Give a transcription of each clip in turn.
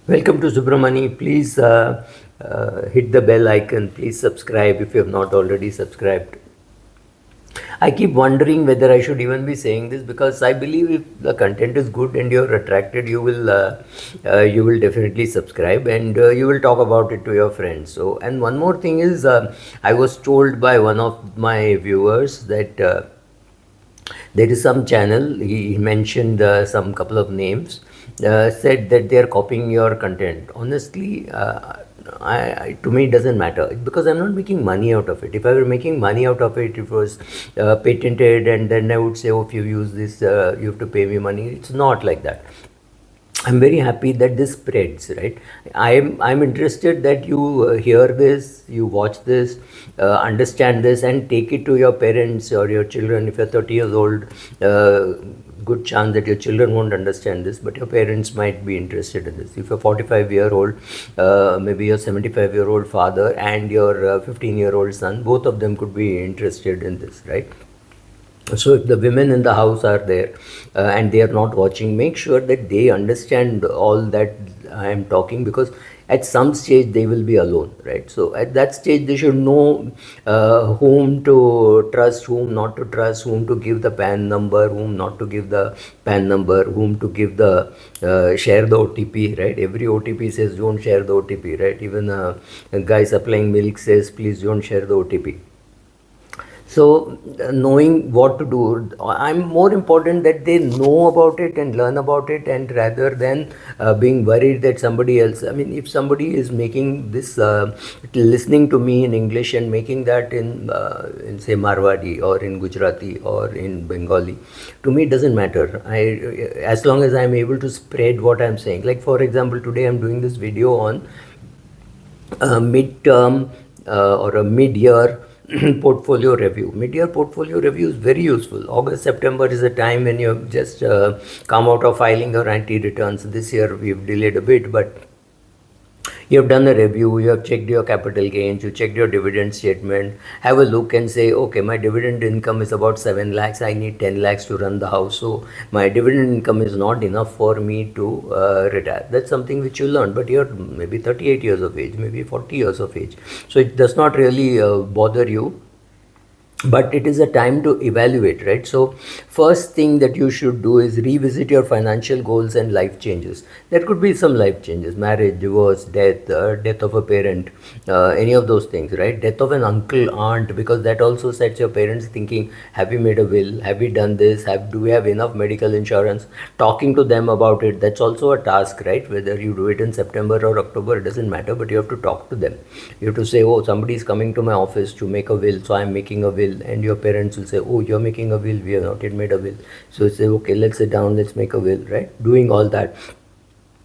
Welcome to Subramani. Please hit the bell icon. Please subscribe if you have not already subscribed. I keep wondering whether I should even be saying this because I believe if the content is good and you're attracted, you will definitely subscribe and you will talk about it to your friends. So, and one more thing is, I was told by one of my viewers that. There is some channel, he mentioned some couple of names, said that they are copying your content. Honestly, to me it doesn't matter because I'm not making money out of it. If I were making money out of it, it was patented, and then I would say, oh, if you use this, you have to pay me money. It's not like that. I'm very happy that this spreads, right? I'm interested that you hear this, you watch this, understand this, and take it to your parents or your children. If you're 30 years old, good chance that your children won't understand this, but your parents might be interested in this. If you're 45-year-old, maybe your 75-year-old father and your 15-year-old son, both of them could be interested in this, right? So if the women in the house are there and they are not watching, make sure that they understand all that I am talking, because at some stage they will be alone, right? So at that stage they should know whom to trust, whom not to trust, whom to give the PAN number, whom not to give the PAN number, whom to give the share the OTP, right? Every OTP says don't share the OTP, right? Even a guy supplying milk says please don't share the OTP. So knowing what to do, I'm more important that they know about it and learn about it, and rather than being worried that somebody else, I mean, if somebody is making this, listening to me in English and making that in say Marwadi or in Gujarati or in Bengali, to me it doesn't matter. As long as I'm able to spread what I'm saying. Like for example, today I'm doing this video on midterm or a mid-year portfolio review. Mid-year portfolio review is very useful. August, September is a time when you have just come out of filing your anti-returns. This year we've delayed a bit, but you have done a review, you have checked your capital gains, you checked your dividend statement, have a look and say, okay, my dividend income is about 7 lakhs, I need 10 lakhs to run the house, so my dividend income is not enough for me to retire. That's something which you learn, but you're maybe 38 years of age, maybe 40 years of age, so it does not really bother you, but it is a time to evaluate, right? So first thing that you should do is revisit your financial goals and life changes. There could be some life changes: marriage, divorce, death, death of a parent, any of those things, right? Death of an uncle, aunt, because that also sets your parents thinking, have we made a will, have we done this, do we have enough medical insurance? Talking to them about it, that's also a task, right? Whether you do it in September or October, it doesn't matter, but you have to talk to them. You have to say, oh, somebody is coming to my office to make a will, so I'm making a will. And your parents will say, oh, you're making a will, we have not yet made a will. So say, okay, let's sit down, let's make a will, right? Doing all that.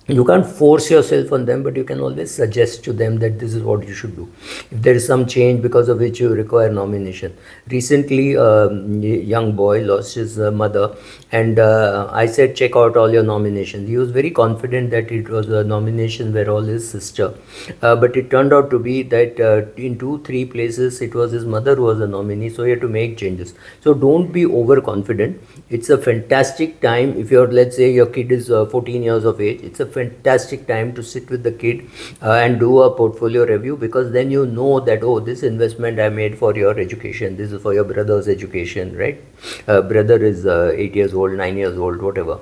You can't force yourself on them, but you can always suggest to them that this is what you should do. If there is some change because of which you require nomination. Recently, a young boy lost his mother, and I said, check out all your nominations. He was very confident that it was a nomination where all his sister, but it turned out to be that in 2-3 places it was his mother who was a nominee, so he had to make changes. So don't be overconfident. It's a fantastic time. If you're, let's say your kid is 14 years of age, it's a fantastic time to sit with the kid and do a portfolio review, because then you know that, oh, this investment I made for your education, this is for your brother's education, right? Brother is 8 years old, 9 years old, whatever.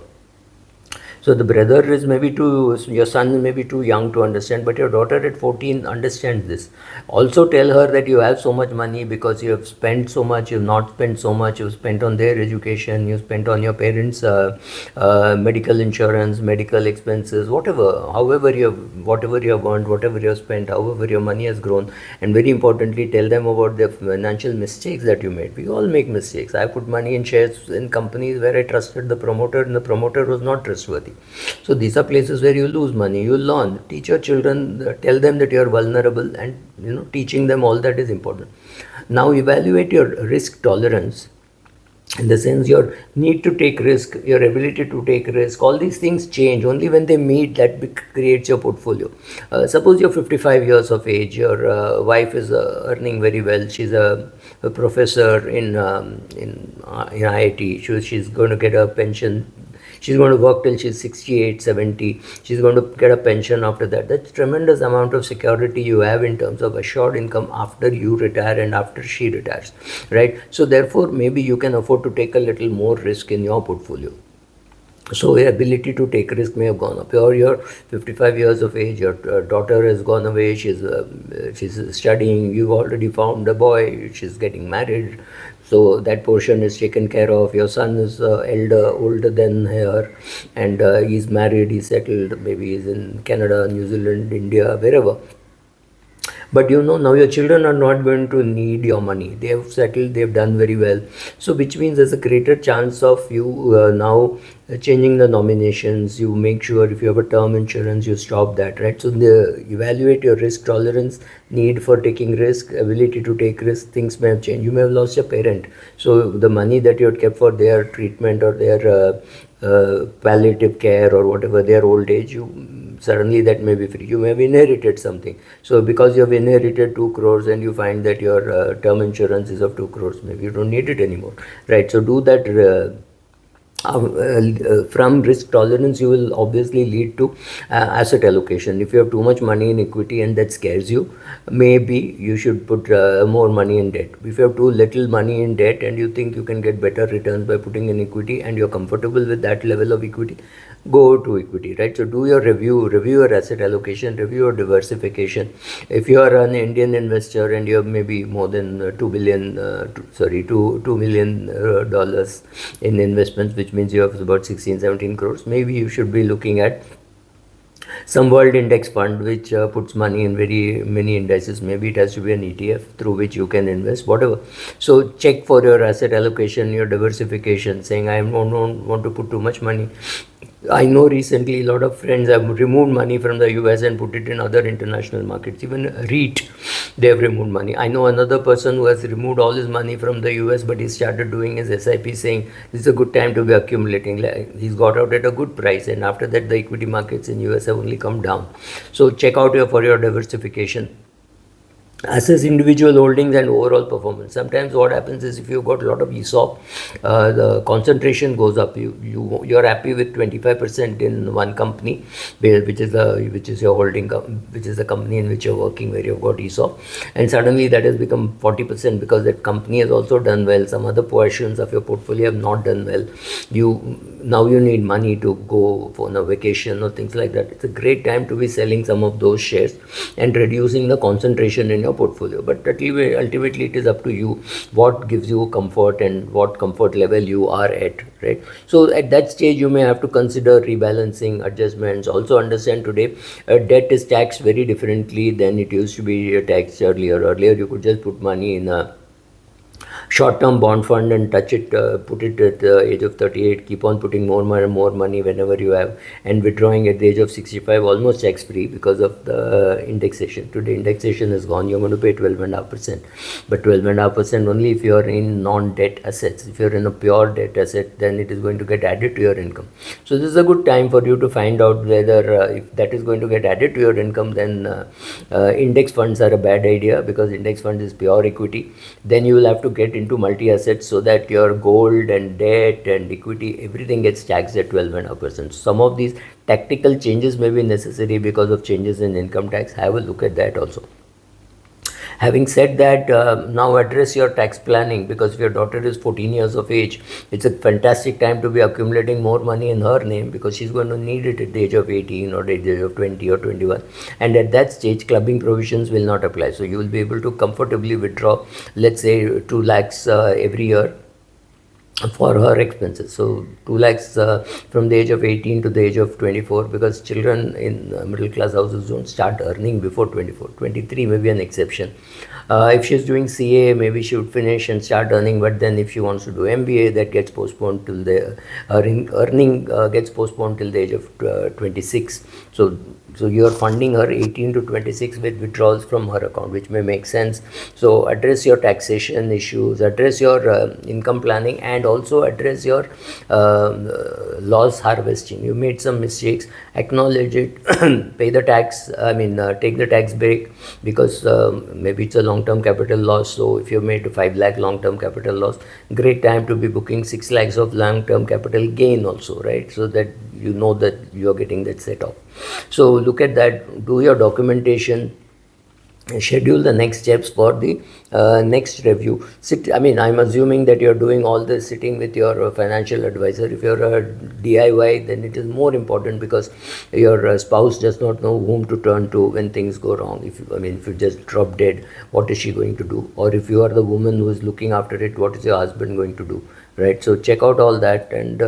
So the brother is maybe too, your son may be too young to understand, but your daughter at 14 understands this. Also tell her that you have so much money because you have spent so much, you have not spent so much, you have spent on their education, you spent on your parents' medical insurance, medical expenses, whatever, whatever you have earned, whatever you have spent, however your money has grown. And very importantly, tell them about the financial mistakes that you made. We all make mistakes. I put money in shares in companies where I trusted the promoter, and the promoter was not trustworthy. So these are places where you lose money, you learn. Teach your children, tell them that you are vulnerable, and teaching them all that is important. Now evaluate your risk tolerance, in the sense your need to take risk, your ability to take risk. All these things change only when they meet. That creates your portfolio. Suppose you're 55 years of age, your wife is earning very well, she's a professor in IIT, so she's going to get a pension. She's going to work till she's 68, 70. She's going to get a pension after that. That's tremendous amount of security you have in terms of assured income after you retire and after she retires, right? So therefore, maybe you can afford to take a little more risk in your portfolio. So your ability to take risk may have gone up. Or you're 55 years of age, your daughter has gone away, she's studying, you've already found a boy, she's getting married, so that portion is taken care of. Your son is older than her, and he's married, he's settled, maybe he's in Canada, New Zealand, India, wherever. But now your children are not going to need your money. They have settled, they have done very well. So which means there's a greater chance of you now changing the nominations. You make sure if you have a term insurance, you stop that, right? So evaluate your risk tolerance, need for taking risk, ability to take risk. Things may have changed. You may have lost your parent. So the money that you had kept for their treatment or their palliative care or whatever, their old age, suddenly that may be free. You may have inherited something. So because you have inherited 2 crores and you find that your term insurance is of 2 crores, maybe you don't need it anymore, right? So do that. From risk tolerance, you will obviously lead to asset allocation. If you have too much money in equity and that scares you, maybe you should put more money in debt. If you have too little money in debt and you think you can get better returns by putting in equity and you're comfortable with that level of equity, go to equity, right? So do your review your asset allocation, review your diversification. If you are an Indian investor and you have maybe more than $2 million dollars in investments, which means you have about 16-17 crores, maybe you should be looking at some world index fund which puts money in very many indices. Maybe it has to be an ETF through which you can invest, whatever. So check for your asset allocation, your diversification, saying I don't want to put too much money. I know recently a lot of friends have removed money from the US and put it in other international markets. Even REIT, they have removed money. I know another person who has removed all his money from the US, but he started doing his SIP, saying this is a good time to be accumulating. He's got out at a good price, and after that the equity markets in US have only come down. So check out for your diversification. Assess individual holdings and overall performance. Sometimes what happens is if you've got a lot of ESOP, the concentration goes up. You're happy with 25% in one company, which is your holding, which is the company in which you're working, where you've got ESOP, and suddenly that has become 40% because that company has also done well. Some other portions of your portfolio have not done well. Now you need money to go on a vacation or things like that. It's a great time to be selling some of those shares and reducing the concentration in your portfolio. But ultimately it is up to you what gives you comfort and what comfort level you are at, right? So at that stage you may have to consider rebalancing, adjustments. Also understand today debt is taxed very differently than it used to be taxed earlier. You could just put money in a short-term bond fund and put it at the age of 38, keep on putting more and more money whenever you have, and withdrawing at the age of 65 almost tax-free because of the indexation. Today indexation is gone, you're going to pay 12.5%, but 12.5% only if you are in non-debt assets. If you're in a pure debt asset, then it is going to get added to your income. So this is a good time for you to find out whether if that is going to get added to your income, then index funds are a bad idea, because index fund is pure equity. Then you will have to get into multi-assets so that your gold and debt and equity, everything gets taxed at 12.5%. Some of these tactical changes may be necessary because of changes in income tax. Have a look at that also. Having said that, now address your tax planning, because if your daughter is 14 years of age, it's a fantastic time to be accumulating more money in her name, because she's going to need it at the age of 18 or at the age of 20 or 21. And at that stage, clubbing provisions will not apply. So you will be able to comfortably withdraw, let's say 2 lakhs every year for her expenses. So 2 lakhs from the age of 18 to the age of 24, because children in middle class houses don't start earning before 24. 23 may be an exception. If she's doing CA, maybe she would finish and start earning, but then if she wants to do MBA, that gets postponed till the earning gets postponed till the age of 26. So you are funding her 18 to 26 with withdrawals from her account, which may make sense. So address your taxation issues, address your income planning, and and also address your loss harvesting. You made some mistakes, acknowledge it, pay the tax, take the tax break, because maybe it's a long-term capital loss. So if you made 5 lakh long-term capital loss, great time to be booking 6 lakhs of long-term capital gain also, right? So that you know that you are getting that set off. So look at that, do your documentation, schedule the next steps for the next review. I'm assuming that you're doing all this sitting with your financial advisor. If you're a DIY, then it is more important, because your spouse does not know whom to turn to when things go wrong. If you just drop dead, what is she going to do? Or if you are the woman who is looking after it, what is your husband going to do, right? So check out all that, and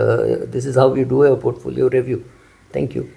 this is how you do a portfolio review. Thank you.